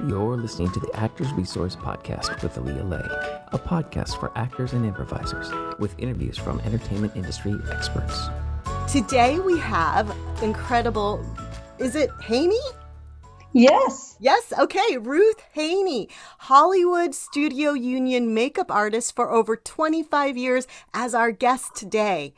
You're listening to the Actors Resource Podcast with Aaliyah Lay, a podcast for actors and improvisers with interviews from entertainment industry experts. Today we have incredible, is it Haney? Yes. Yes, okay, Ruth Haney, Hollywood Studio Union makeup artist for over 25 years as our guest today.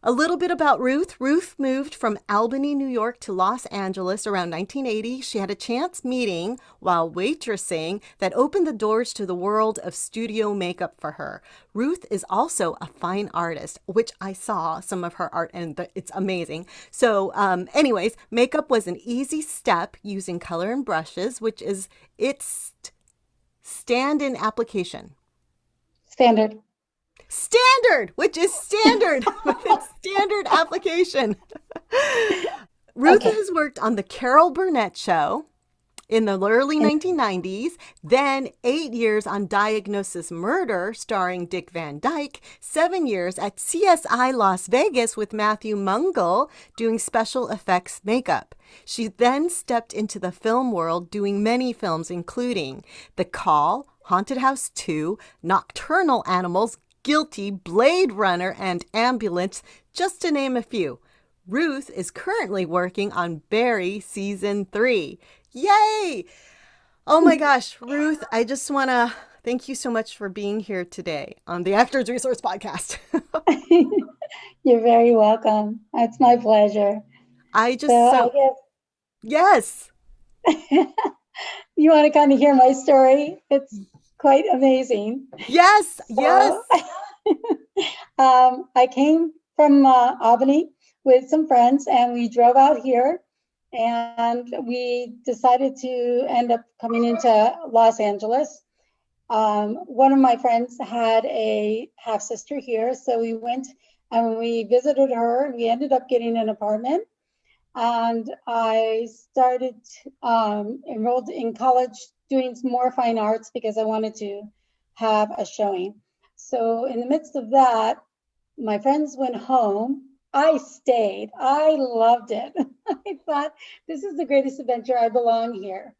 A little bit about Ruth. Ruth moved from Albany, New York to Los Angeles around 1980. She had a chance meeting while waitressing that opened the doors to the world of studio makeup for her. Ruth is also a fine artist, which I saw some of her art and it's amazing. So anyways, makeup was an easy step using color and brushes, which is its stand-in application. Standard, which is standard with its standard application. Ruth has worked on the Carol Burnett show in the early 1990s, then 8 years on Diagnosis Murder starring Dick Van Dyke, 7 years at CSI Las Vegas with Matthew Mungle doing special effects makeup. She then stepped into the film world doing many films including The Call, Haunted House 2, Nocturnal Animals, Guilty, Blade Runner, and Ambulance, just to name a few. Ruth is currently working on Barry Season 3. Yay! Oh my gosh, Ruth, I just want to thank you so much for being here today on the Actors Resource Podcast. You're very welcome. It's my pleasure. Yes. You want to kind of hear my story? It's quite amazing. Yes. I came from Albany with some friends and we drove out here and we decided to end up coming into Los Angeles. One of my friends had a half sister here, so we went and we visited her. We ended up getting an apartment and I started enrolled in college doing some more fine arts because I wanted to have a showing. So in the midst of that, my friends went home. I stayed. I loved it. I thought, this is the greatest adventure. I belong here.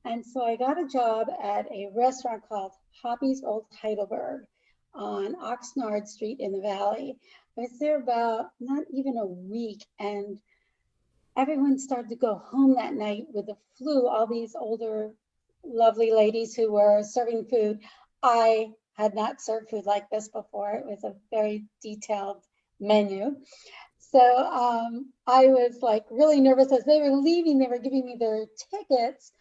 And so I got a job at a restaurant called Hobby's Old Heidelberg on Oxnard Street in the Valley. I was there about not even a week, and everyone started to go home that night with the flu, all these older lovely ladies who were serving food. I had not served food like this before. It was a very detailed menu. So I was like really nervous as they were leaving. They were giving me their tickets.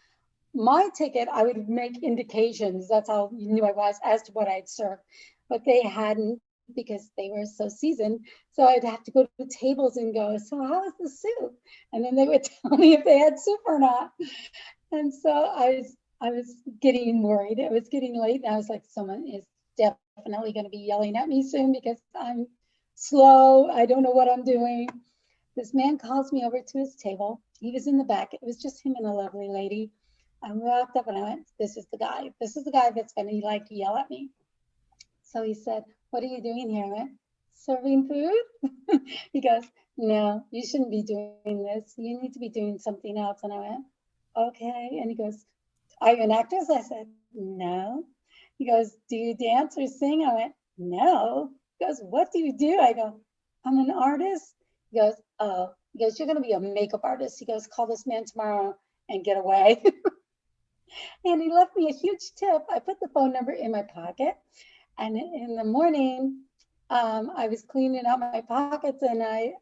My ticket, I would make indications. That's how you knew I was as to what I'd served. But they hadn't because they were so seasoned. So I'd have to go to the tables and go, so how is the soup? And then they would tell me if they had soup or not. And so I was getting worried. It was getting late and I was like, someone is definitely going to be yelling at me soon because I'm slow. I don't know what I'm doing. This man calls me over to his table. He was in the back. It was just him and a lovely lady. I walked up and I went, this is the guy. This is the guy that's going to like to yell at me. So he said, what are you doing here? I went, serving food? He goes, no, you shouldn't be doing this. You need to be doing something else. And I went, okay. And he goes, are you an actress? I said, no. He goes, do you dance or sing? I went, no. He goes, what do you do? I go, I'm an artist. He goes, oh. He goes, you're going to be a makeup artist. He goes, call this man tomorrow and get away. And he left me a huge tip. I put the phone number in my pocket. And in the morning, I was cleaning out my pockets and I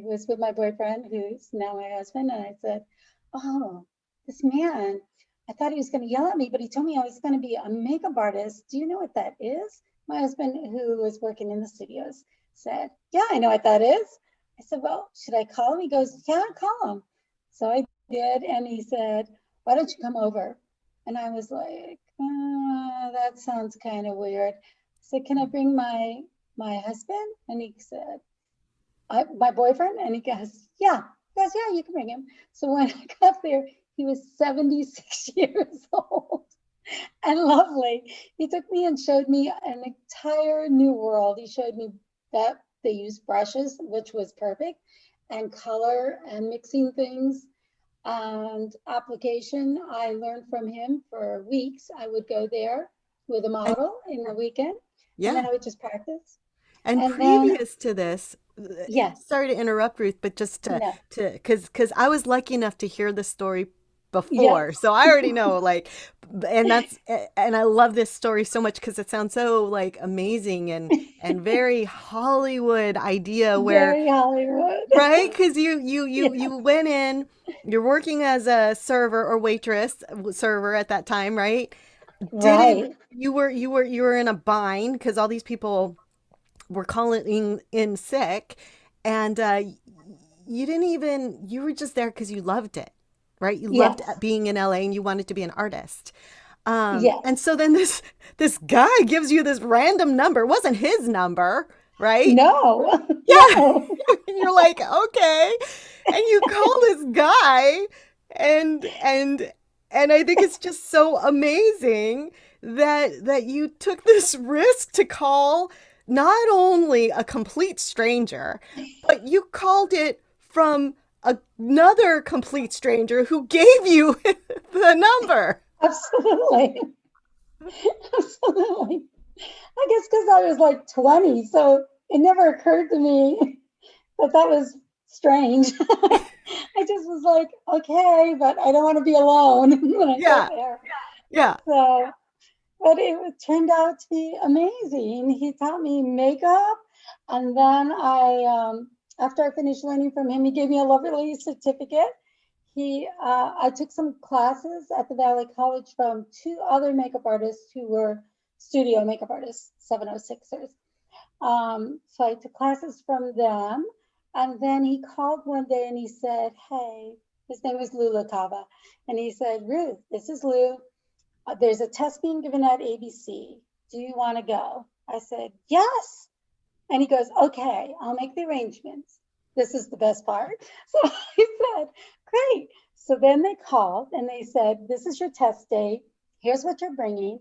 was with my boyfriend, who's now my husband. And I said, oh, this man, I thought he was going to yell at me, but he told me I was going to be a makeup artist. Do you know what that is? My husband, who was working in the studios, said, yeah, I know what that is. I said, well, should I call him? He goes, yeah, call him. So I did. And he said, why don't you come over? And I was like, that sounds kind of weird. I said, can I bring my husband? And he said, my boyfriend? And he goes, yeah. He goes, yeah, you can bring him. So when I got there, he was 76 years old and lovely. He took me and showed me an entire new world. He showed me that they use brushes, which was perfect, and color and mixing things. and application. I learned from him for weeks. I would go there with a And model in the weekend, and yeah. then I would just practice. And And then, previous to this, yes, sorry to interrupt, Ruth, but just no, because I was lucky enough to hear the story yes, before, so I already know, like, and I love this story so much because it sounds so like amazing and very Hollywood idea where, very Hollywood. right? Because you Yeah, you went in, you're working as a server or waitress, server at that time, right? Didn't right. you were in a bind because all these people were calling in sick, and you didn't even, you were just there because you loved it, right? You loved Yes, being in LA and you wanted to be an artist. And yes. so then this guy gives you this random number. It wasn't his number, right? No, Yeah. no. And you're like, okay. And you call this guy, and I think it's just so amazing that you took this risk to call not only a complete stranger, but you called it from another complete stranger who gave you the number. Absolutely. Absolutely. I guess because I was like 20, so it never occurred to me that that was strange. I just was like, okay, but I don't want to be alone when I go Yeah. there. Yeah. So, but it turned out to be amazing. He taught me makeup, and then after I finished learning from him, he gave me a lovely certificate. I took some classes at the Valley College from two other makeup artists who were studio makeup artists, 706ers. So I took classes from them. And then he called one day and he said, hey, his name was Lou LaCava. And he said, Ruth, this is Lou. There's a test being given at ABC. Do you want to go? I said, yes. And he goes, okay, I'll make the arrangements. This is the best part. So I said, great. So then they called and they said, this is your test date. Here's what you're bringing.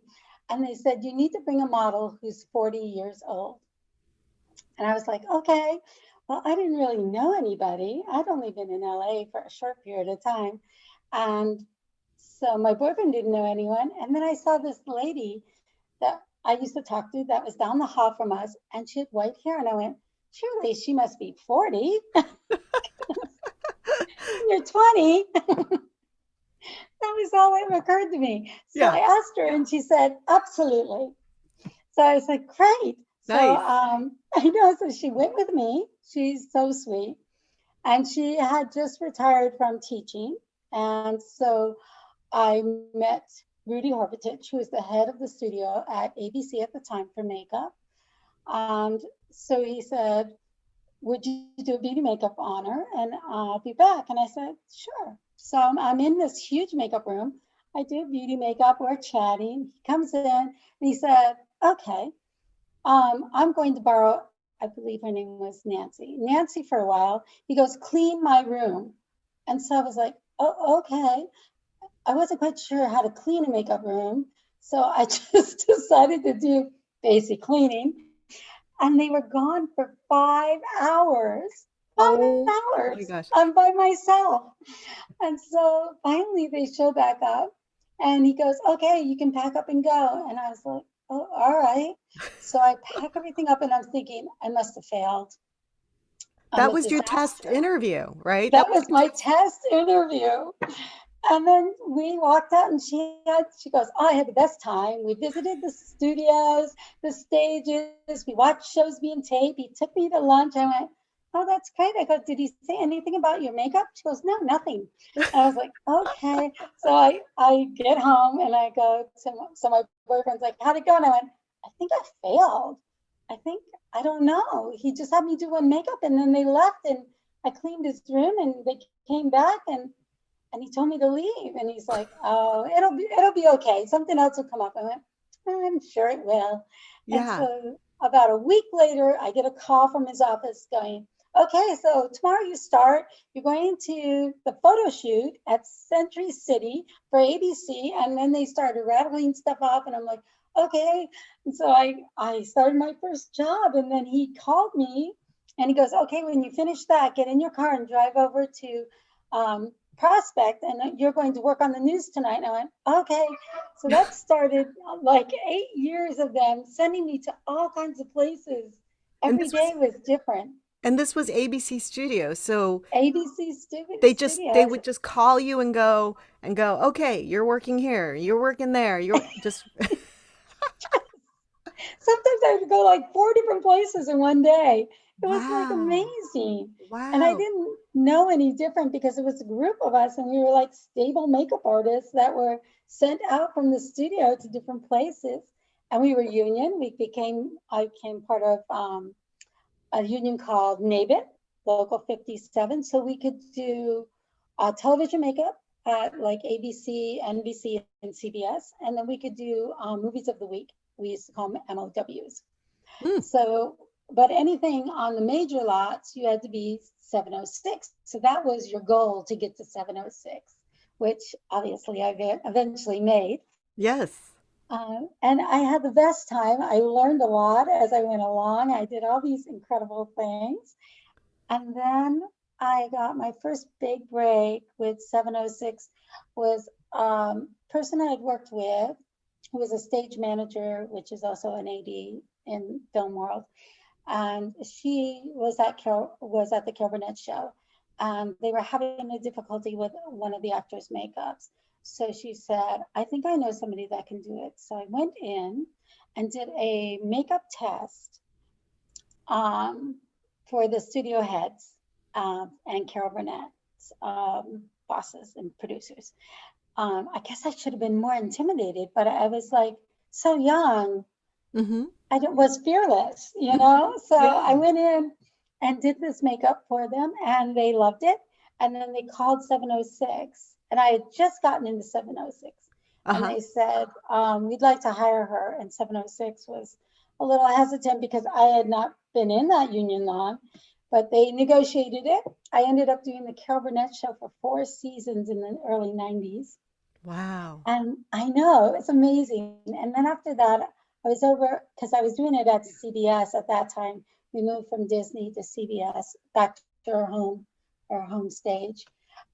And they said, you need to bring a model who's 40 years old. And I was like, okay. Well, I didn't really know anybody. I'd only been in LA for a short period of time. And so my boyfriend didn't know anyone. And then I saw this lady that I used to talk to that was down the hall from us, and she had white hair. And I went, surely she must be 40. You're 20. That was all that occurred to me. So Yeah. I asked her, and she said, absolutely. So I was like, great. So Nice. I know. So she went with me. She's so sweet. And she had just retired from teaching. And so I met Rudy Horvatich, who was the head of the studio at ABC at the time for makeup. And so he said, would you do a beauty makeup on her? And I'll be back. And I said, sure. So I'm in this huge makeup room. I do beauty makeup. We're chatting. He comes in and he said, okay, I'm going to borrow, I believe her name was Nancy. Nancy for a while. He goes, clean my room. And so I was like, oh, okay. I wasn't quite sure how to clean a makeup room. So I just decided to do basic cleaning. And they were gone for 5 hours. Five Oh my hours. gosh. I'm by myself. And so finally they show back up and he goes, okay, you can pack up and go. And I was like, oh, all right. So I pack everything up and I'm thinking, I must have failed. I'm That a was your test disaster. interview, right? That was my test interview. And then we walked out and she goes, oh, I had the best time. We visited the studios, the stages. We watched shows being taped. He took me to lunch. I went, oh, that's great. I go, did he say anything about your makeup? She goes, no, nothing. And I was like, okay. So I get home and I go to, so my boyfriend's like, how'd it go? And I went, I think I failed. I don't know. He just had me do one makeup and then they left and I cleaned his room and they came back and he told me to leave. And he's like, oh, it'll be okay. Something else will come up. I went, I'm sure it will. And Yeah. so about a week later, I get a call from his office going, okay, so tomorrow you start. You're going to the photo shoot at Century City for ABC. And then they started rattling stuff off. And I'm like, okay. And so I started my first job. And then he called me and he goes, okay, when you finish that, get in your car and drive over to prospect, and you're going to work on the news tonight. And I went, okay. So that started like 8 years of them sending me to all kinds of places. And Every day was different. this was ABC Studios. So ABC they Studios. would just call you and go, okay, you're working here, you're working there, you're just Sometimes I would go like 4 different places in one day. It was like wow. amazing. And I Wow. didn't know any different because it was a group of us and we were like stable makeup artists that were sent out from the studio to different places. And we were union. I became part of a union called NABIT, Local 57. So we could do television makeup at like ABC, NBC, and CBS. And then we could do movies of the week. We used to call them MOWs. Mm. So, but anything on the major lots, you had to be 706. So that was your goal, to get to 706, which obviously I eventually made. Yes. And I had the best time. I learned a lot as I went along. I did all these incredible things. And then I got my first big break with 706 was a person I had worked with who was a stage manager, which is also an AD in film world. And she was at the Carol Burnett show. And they were having a difficulty with one of the actors' makeups. So she said, I think I know somebody that can do it. So I went in and did a makeup test for the studio heads and Carol Burnett's bosses and producers. I guess I should have been more intimidated, but I was like so young. Mm-hmm. I was fearless, you know? So Yeah. I went in and did this makeup for them and they loved it. And then they called 706 and I had just gotten into 706 and Uh-huh. they said, we'd like to hire her. And 706 was a little hesitant because I had not been in that union long, but they negotiated it. I ended up doing the Carol Burnett show for 4 seasons in the early 90s. Wow. And I know, it's amazing. And then after that, I was over, because I was doing it at CBS at that time. We moved from Disney to CBS, back to our home stage.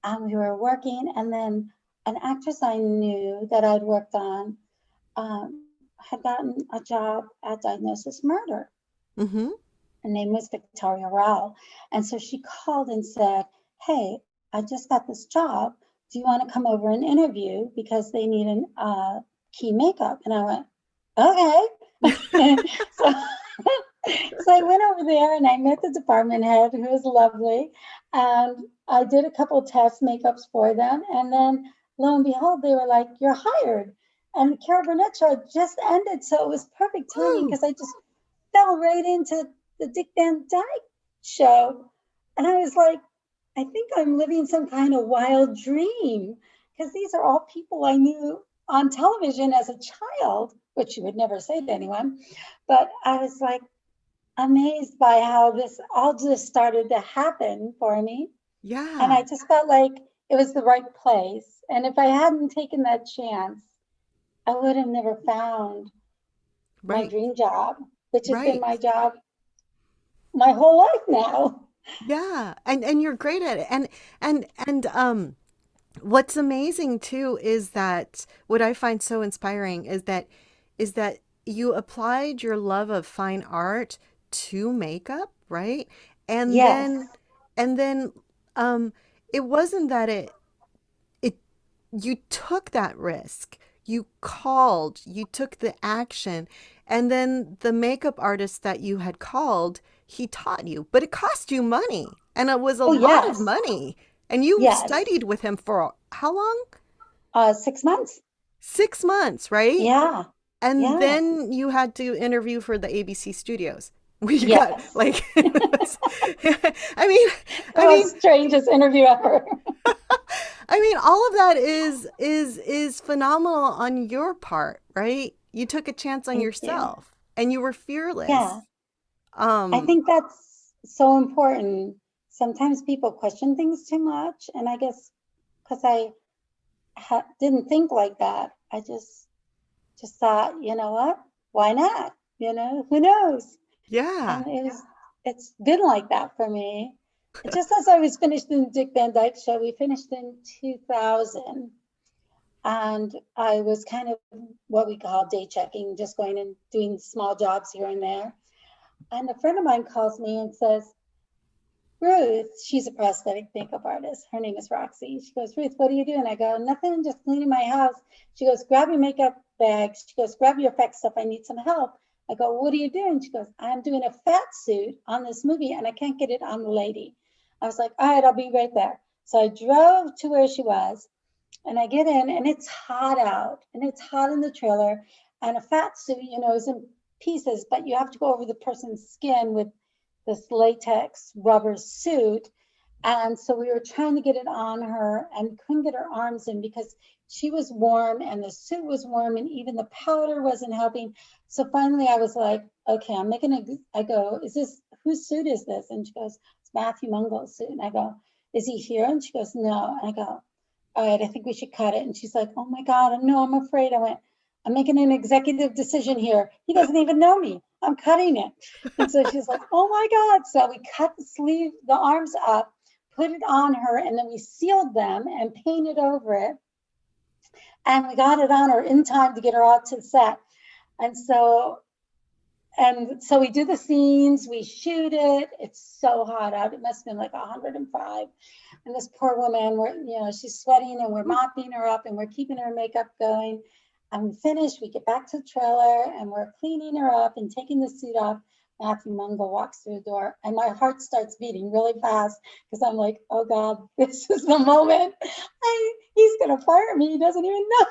And we were working, and then an actress I knew that I'd worked on had gotten a job at Diagnosis Murder. Mm-hmm. Her name was Victoria Rao. And so she called and said, hey, I just got this job. Do you want to come over and interview? Because they need a key makeup. And I went, okay. So I went over there and I met the department head, who was lovely. And I did a couple of test makeups for them. And then lo and behold, they were like, you're hired. And the Carol Burnett show just ended. So it was perfect timing because I just fell right into the Dick Van Dyke show. And I was like, I think I'm living some kind of wild dream, because these are all people I knew on television as a child, which you would never say to anyone. But I was like amazed by how this all just started to happen for me. Yeah. And I just felt like it was the right place. And if I hadn't taken that chance, I would have never found my dream job, which has been my job my whole life now. Yeah. And you're great at it. And what's amazing too is that what I find so inspiring is that you applied your love of fine art to makeup, right? And Yes. then it wasn't that it you took that risk. You called, you took the action, and then the makeup artist that you had called, he taught you, but it cost you money, and it was a lot of Yes. money. And you Yes. studied with him for how long? 6 months. 6 months, right? Yeah. And Yeah. then you had to interview for the ABC studios. We got Yes. like, I The mean, most strangest interview ever. I mean, all of that is phenomenal on your part, right? You took a chance on Thank you. yourself and you were fearless. Yeah. I think that's so important. Sometimes people question things too much, and I guess because I didn't think like that, I just thought, you know what? Why not? You know, who knows? Yeah. And it's been like that for me. just as I was finished in the Dick Van Dyke show, we finished in 2000. And I was kind of what we call day checking, just going and doing small jobs here and there. And a friend of mine calls me and says, Ruth, she's a prosthetic makeup artist. Her name is Roxy. She goes, Ruth, what are you doing? I go, nothing, just cleaning my house. She goes, grab your makeup bags. She goes, grab your effects stuff. I need some help. I go, what are you doing? She goes, I'm doing a fat suit on this movie and I can't get it on the lady. I was like, all right, I'll be right there. So I drove to where she was and I get in and it's hot out and it's hot in the trailer. And a fat suit, is in pieces, but you have to go over the person's skin with this latex rubber suit. And so we were trying to get it on her and couldn't get her arms in because she was warm and the suit was warm and even the powder wasn't helping. So finally I was like, okay, I go, whose suit is this? And she goes, it's Matthew Mungle's suit. And I go, is he here? And she goes, no. And I go, all right, I think we should cut it. And she's like, oh my God, no, I'm afraid. I went, I'm making an executive decision here. He doesn't even know me. I'm cutting it. And so she's like, oh my God. So we cut the arms up, put it on her, and then we sealed them and painted over it. And we got it on her in time to get her out to the set. And so we do the scenes, we shoot it. It's so hot out. It must have been like 105. And this poor woman, she's sweating and we're mopping her up and we're keeping her makeup going. And we finish, we get back to the trailer and we're cleaning her up and taking the suit off. Matthew Mungle walks through the door and my heart starts beating really fast because I'm like, oh God, this is the moment. He's going to fire me. He doesn't even know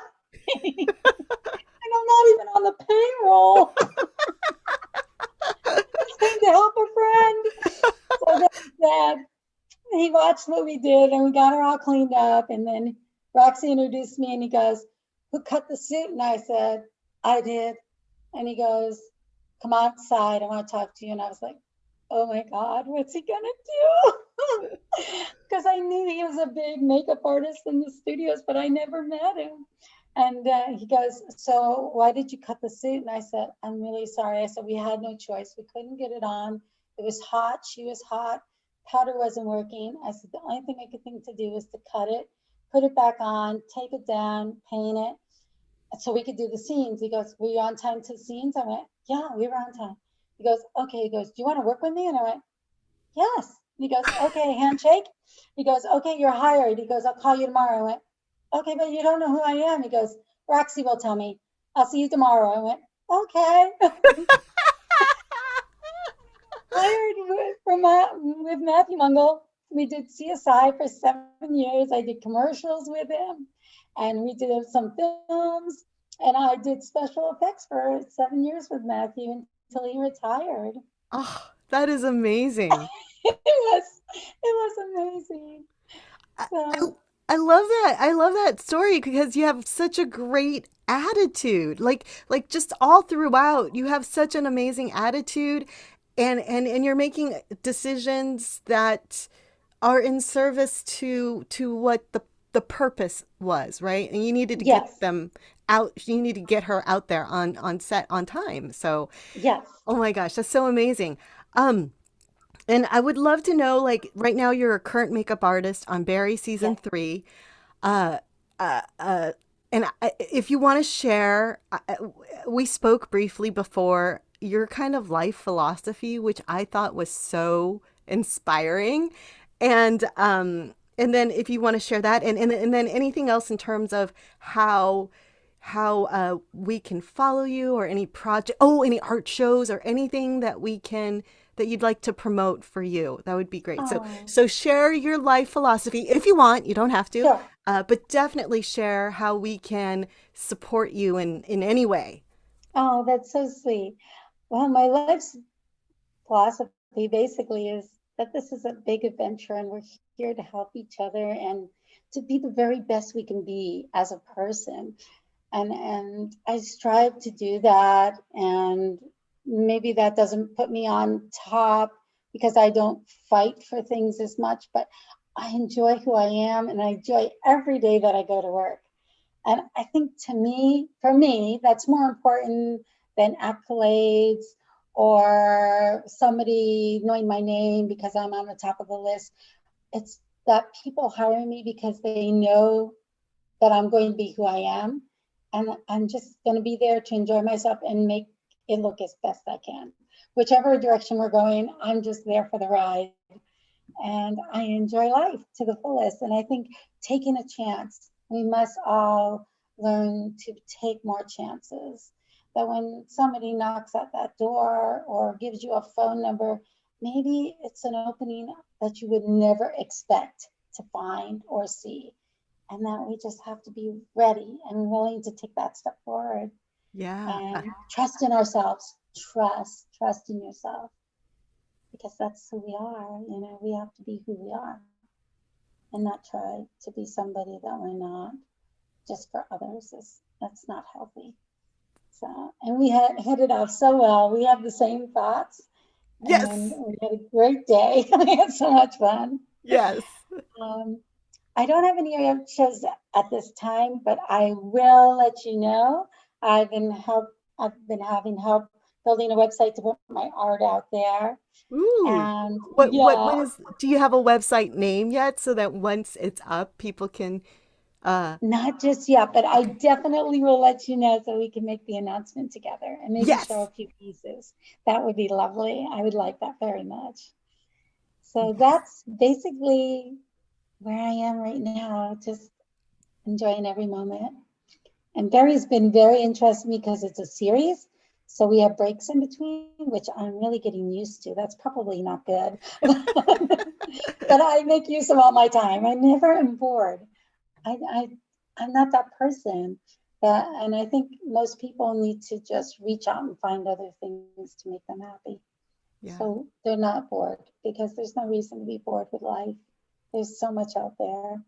me. And I'm not even on the payroll. Just came to help a friend. So then he watched what we did and we got her all cleaned up. And then Roxy introduced me and he goes, who cut the suit? And I said, I did. And he goes, come outside. I want to talk to you. And I was like, oh my God, what's he going to do? Because I knew he was a big makeup artist in the studios, but I never met him. And he goes, so why did you cut the suit? And I said, I'm really sorry. I said, we had no choice. We couldn't get it on. It was hot. She was hot. Powder wasn't working. I said, the only thing I could think to do was to cut it, put it back on, take it down, paint it, so we could do the scenes. He goes, were you on time to the scenes? I went, yeah, we were on time. He goes, okay. He goes, do you want to work with me? And I went, yes. And he goes, okay, handshake. He goes, okay, you're hired. He goes, I'll call you tomorrow. I went, okay, but you don't know who I am. He goes, Roxy will tell me. I'll see you tomorrow. I went, okay. Hired with Matthew Mungle. We did CSI for 7 years. I did commercials with him and we did some films and I did special effects for 7 years with Matthew until he retired. Oh, that is amazing. It was amazing. So, I love that. I love that story because you have such a great attitude. Like just all throughout, you have such an amazing attitude and you're making decisions that are in service to what the purpose was, right? And you needed to get them out. You need to get her out there on set on time. So, yes. Oh my gosh, that's so amazing. And I would love to know, like, right now you're a current makeup artist on Barry season 3. If you want to share, we spoke briefly before, your kind of life philosophy, which I thought was so inspiring. And then if you want to share that and then anything else in terms of how we can follow you or any project, any art shows or anything that you'd like to promote for you, that would be great. So share your life philosophy if you want. You don't have to, sure. But definitely share how we can support you in any way. Oh, that's so sweet. Well, my life's philosophy basically is that this is a big adventure and we're here to help each other and to be the very best we can be as a person. And I strive to do that. And maybe that doesn't put me on top because I don't fight for things as much, but I enjoy who I am and I enjoy every day that I go to work. And I think for me, that's more important than accolades or somebody knowing my name because I'm on the top of the list. It's that people hire me because they know that I'm going to be who I am. And I'm just going to be there to enjoy myself and make it look as best I can. Whichever direction we're going, I'm just there for the ride. And I enjoy life to the fullest. And I think taking a chance, we must all learn to take more chances. That when somebody knocks at that door or gives you a phone number, maybe it's an opening that you would never expect to find or see. And that we just have to be ready and willing to take that step forward. Yeah. And trust in ourselves. Trust in yourself. Because that's who we are. You know, we have to be who we are and not try to be somebody that we're not just for others. That's not healthy. So, and we had hit it off so well. We have the same thoughts. Yes. And we had a great day. We had so much fun. Yes. I don't have any shows at this time, but I will let you know. I've been having help building a website to put my art out there. Ooh. And what do you have a website name yet so that once it's up, people can not just yet, but I definitely will let you know so we can make the announcement together and maybe show a few pieces. That would be lovely. I would like that very much. So that's basically where I am right now, just enjoying every moment. And Barry's been very interested in me because it's a series. So we have breaks in between, which I'm really getting used to. That's probably not good. But I make use of all my time. I never am bored. I'm not that person. And I think most people need to just reach out and find other things to make them happy. Yeah. So they're not bored, because there's no reason to be bored with life. There's so much out there.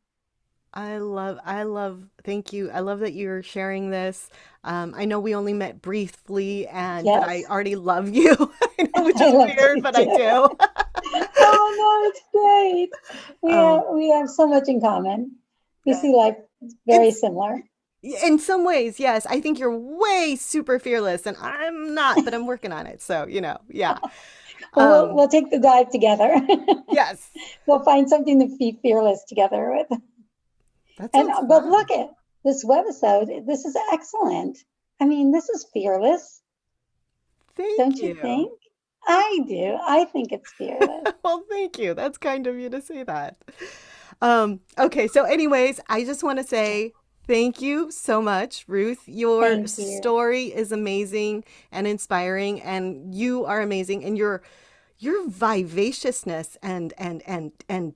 Thank you. I love that you're sharing this. I know we only met briefly, but I already love you, which is weird, but I do. Oh, no, it's great. We have so much in common. We see life very similar. In some ways, yes. I think you're way super fearless, and I'm not, but I'm working on it. So, yeah. Well, we'll take the dive together. Yes. We'll find something to be fearless together with. But look at this webisode. This is excellent. I mean, this is fearless. Don't you think? I do. I think it's fearless. Well, thank you. That's kind of you to say that. Okay. So anyways, I just want to say thank you so much, Ruth. Your story is amazing and inspiring, and you are amazing, and your vivaciousness and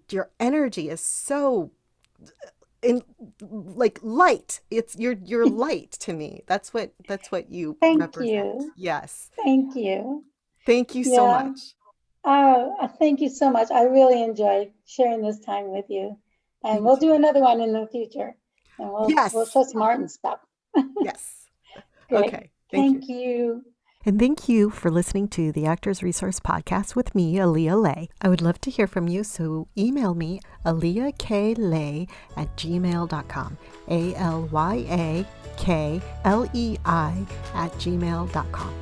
your energy is so light. It's you're light to me. That's what you represent. Thank you. Yes. Thank you. Thank you so much. Oh, thank you so much. I really enjoyed sharing this time with you. And we'll do another one in the future. And we'll show some art and stuff. Yes. Okay. Thank you. And thank you for listening to the Actors Resource Podcast with me, Aaliyah Lay. I would love to hear from you, so email me, AliyahKLay@gmail.com, ALYAKLEI@gmail.com.